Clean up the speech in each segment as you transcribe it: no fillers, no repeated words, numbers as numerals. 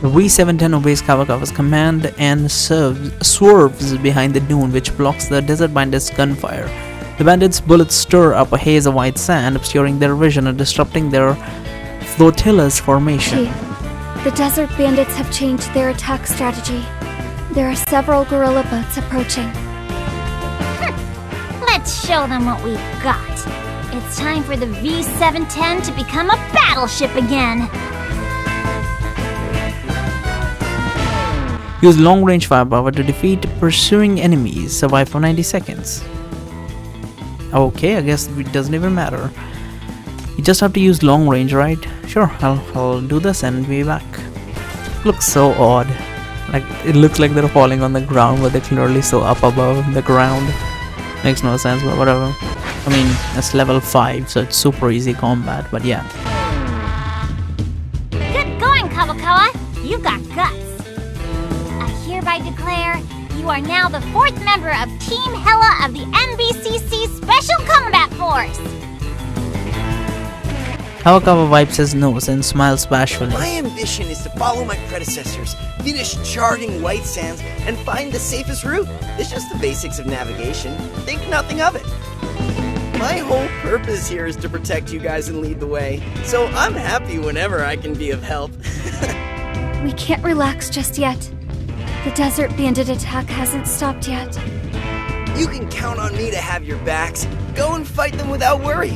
The V-710 obeys Kawakawa's command and swerves behind the dune, which blocks the desert bandits' gunfire. The bandits' bullets stir up a haze of white sand, obscuring their vision and disrupting their flotilla's formation. Chief, the desert bandits have changed their attack strategy. There are several guerrilla boats approaching. Let's show them what we've got. It's time for the V-710 to become a battleship again. Use long-range firepower to defeat pursuing enemies. Survive for 90 seconds. Okay, I guess it doesn't even matter. You just have to use long range, right? Sure, I'll do this and be back. Looks so odd. Like, it looks like they're falling on the ground, but they're clearly so up above the ground. Makes no sense, but whatever. I mean, it's level 5, so it's super easy combat, but yeah. Good going, Kawakawa! You got guts. I hereby declare you are now the 4th member of Team Hella of the MVCC Special Combat Force! Kawakawa wipes his nose and smiles bashfully. My ambition is to follow my predecessors, finish charting White Sands, and find the safest route. It's just the basics of navigation. Think nothing of it. My whole purpose here is to protect you guys and lead the way, so I'm happy whenever I can be of help. We can't relax just yet. The desert bandit attack hasn't stopped yet. You can count on me to have your backs. Go and fight them without worry.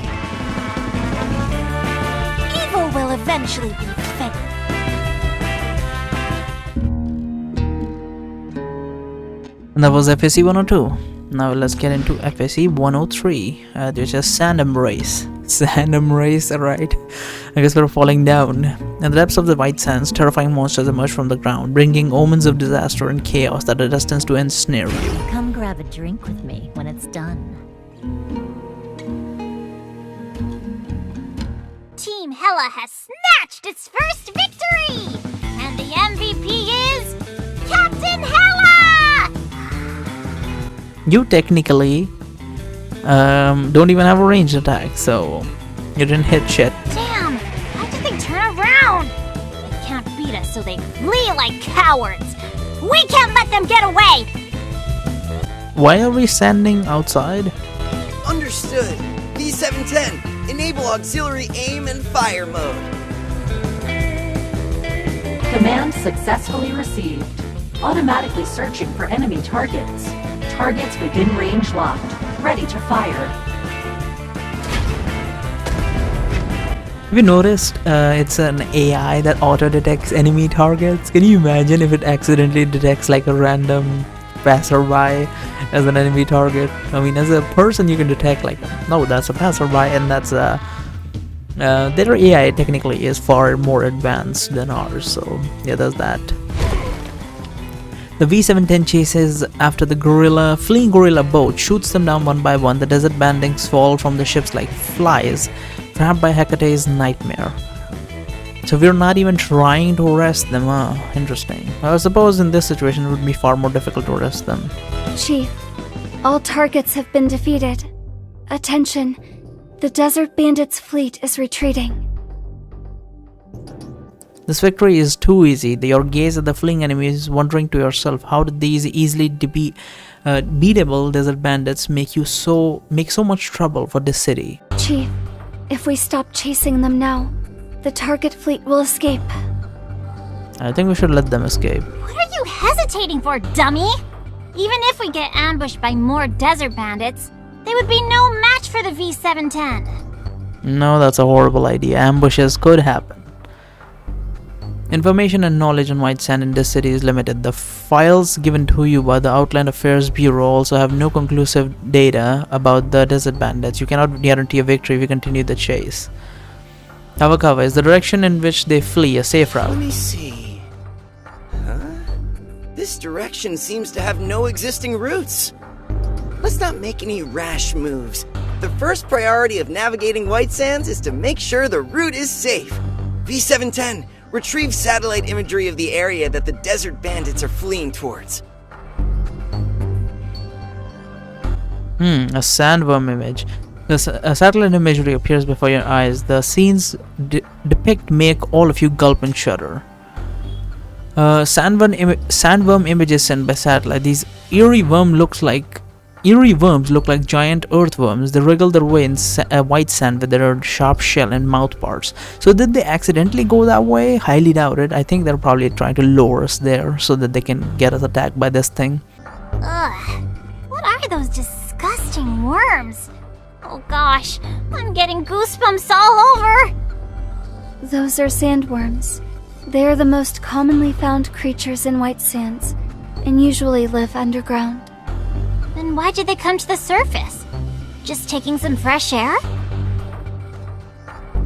Evil will eventually be fed. And that was FAC 102. Now let's get into FAC 103. There's a sand embrace. Sand embrace, alright. I guess we're falling down. In the depths of the white sands, terrifying monsters emerge from the ground, bringing omens of disaster and chaos that are destined to ensnare you. Come grab a drink with me when it's done. Team Hella has snatched its first victory! And the MVP is Captain Hella! You technically don't even have a ranged attack, so you didn't hit shit. Damn! How did they turn around? They can't beat us, so they flee like cowards! We can't let them get away! Why are we standing outside? Understood. V-710, enable auxiliary aim and fire mode. Command successfully received. Automatically searching for enemy targets. Targets within range locked. Ready to fire. Have you noticed it's an AI that auto-detects enemy targets? Can you imagine if it accidentally detects like a random passerby as an enemy target? I mean, as a person you can detect like, no, that's a passerby, and that's a... their AI technically is far more advanced than ours, so yeah, there's that. The V-710 chases after the fleeing gorilla boat, shoots them down one by one. The desert bandits fall from the ships like flies, trapped by Hecate's nightmare. So we're not even trying to arrest them, interesting. I suppose in this situation it would be far more difficult to arrest them. Chief, all targets have been defeated. Attention, the desert bandits' fleet is retreating. This victory is too easy. Your gaze at the fleeing enemies, wondering to yourself, how did these easily beatable desert bandits make so much trouble for this city? Chief, if we stop chasing them now, the target fleet will escape. I think we should let them escape. What are you hesitating for, dummy? Even if we get ambushed by more desert bandits, they would be no match for the V-710. No, that's a horrible idea. Ambushes could happen. Information and knowledge on White Sand in this city is limited. The files given to you by the Outland Affairs Bureau also have no conclusive data about the desert bandits. You cannot guarantee a victory if you continue the chase. Kawakawa, is the direction in which they flee a safe route? Let me see. Huh? This direction seems to have no existing routes. Let's not make any rash moves. The first priority of navigating White Sands is to make sure the route is safe. V-710, retrieve satellite imagery of the area that the desert bandits are fleeing towards. A sandworm image. A satellite imagery appears before your eyes. The scenes depict make all of you gulp and shudder. Sandworm images sent by satellite. These eerie worms look like giant earthworms. They wriggle their way in white sand with their sharp shell and mouth parts. So did they accidentally go that way? Highly doubt it. I think they're probably trying to lure us there so that they can get us attacked by this thing. Ugh. What are those disgusting worms? Oh gosh, I'm getting goosebumps all over. Those are sandworms. They are the most commonly found creatures in white sands, and usually live underground. Then why did they come to the surface? Just taking some fresh air?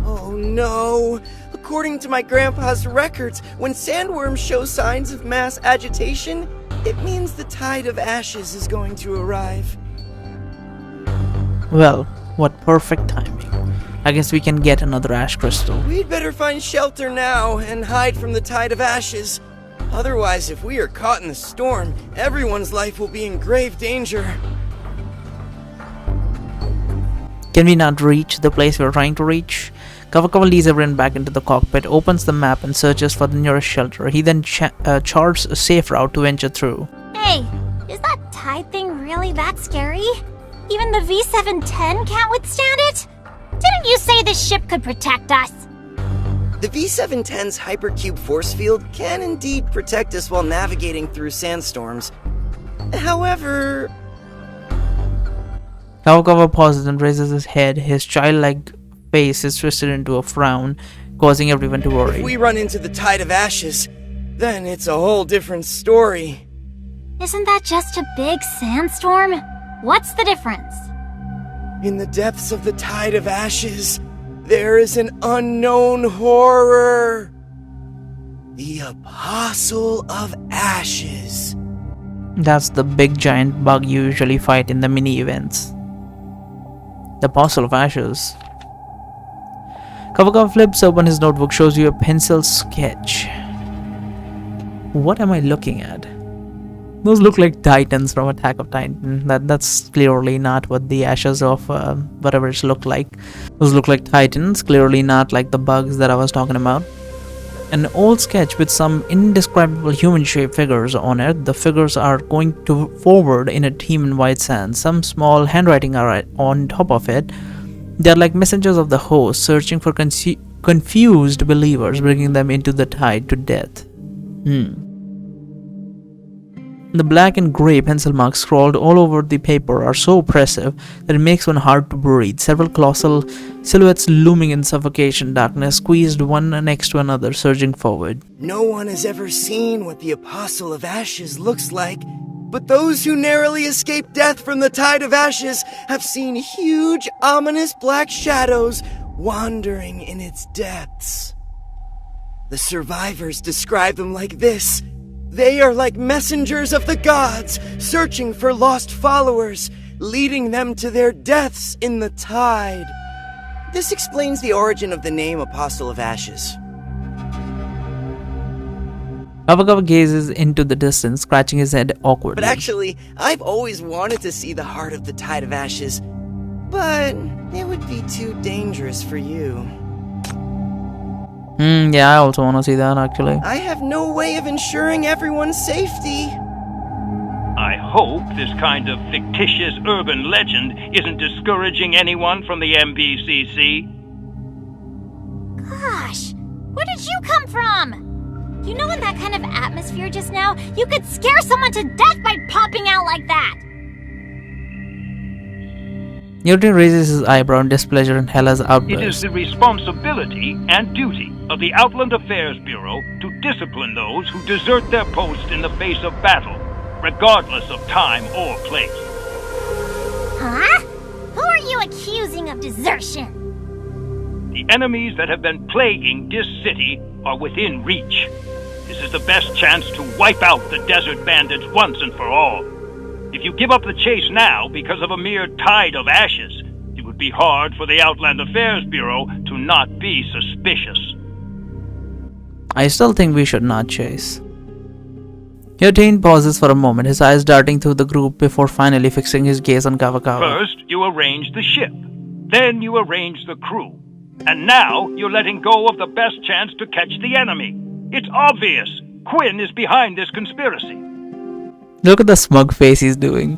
Oh no! According to my grandpa's records, when sandworms show signs of mass agitation, it means the tide of ashes is going to arrive. Well, what perfect timing. I guess we can get another ash crystal. We'd better find shelter now and hide from the tide of ashes. Otherwise, if we are caught in the storm, everyone's life will be in grave danger. Can we not reach the place we're trying to reach? Kawakawa leads everyone back into the cockpit, opens the map and searches for the nearest shelter. He then charts a safe route to venture through. Hey, is that tide thing really that scary? Even the V710 can't withstand it? Didn't you say this ship could protect us? The V710's hypercube force field can indeed protect us while navigating through sandstorms. However... Kawakawa pauses and raises his head. His childlike face is twisted into a frown, causing everyone to worry. If we run into the tide of ashes, then it's a whole different story. Isn't that just a big sandstorm? What's the difference? In the depths of the tide of ashes, there is an unknown horror. The Apostle of Ashes. That's the big giant bug you usually fight in the mini events. The Apostle of Ashes. Kawakawa flips open his notebook, shows you a pencil sketch. What am I looking at? Those look like titans from Attack of Titan. That's clearly not what the ashes of whatever it looked like. Those look like titans, clearly not like the bugs that I was talking about. An old sketch with some indescribable human-shaped figures on it. The figures are going forward in a team in white sand. Some small handwriting are on top of it. They're like messengers of the host, searching for confused believers, bringing them into the tide to death. The black and grey pencil marks scrawled all over the paper are so oppressive that it makes one hard to breathe. Several colossal silhouettes looming in suffocation, darkness squeezed one next to another, surging forward. No one has ever seen what the Apostle of Ashes looks like, but those who narrowly escape death from the tide of ashes have seen huge, ominous black shadows wandering in its depths. The survivors describe them like this. They are like messengers of the gods, searching for lost followers, leading them to their deaths in the tide. This explains the origin of the name Apostle of Ashes. Kawakawa gazes into the distance, scratching his head awkwardly. But actually, I've always wanted to see the heart of the tide of ashes. But it would be too dangerous for you. Yeah, I also want to see that, actually. I have no way of ensuring everyone's safety. I hope this kind of fictitious urban legend isn't discouraging anyone from the MBCC. Gosh, where did you come from? You know, in that kind of atmosphere just now, you could scare someone to death by popping out like that. Newton raises his eyebrow in displeasure in Hella's outburst. It is the responsibility and duty of the Outland Affairs Bureau to discipline those who desert their post in the face of battle, regardless of time or place. Huh? Who are you accusing of desertion? The enemies that have been plaguing this city are within reach. This is the best chance to wipe out the desert bandits once and for all. If you give up the chase now because of a mere tide of ashes, it would be hard for the Outland Affairs Bureau to not be suspicious. I still think we should not chase. Yotain pauses for a moment, his eyes darting through the group before finally fixing his gaze on Kawakawa. First, you arrange the ship. Then you arrange the crew. And now, you're letting go of the best chance to catch the enemy. It's obvious. Quinn is behind this conspiracy. Look at the smug face he's doing.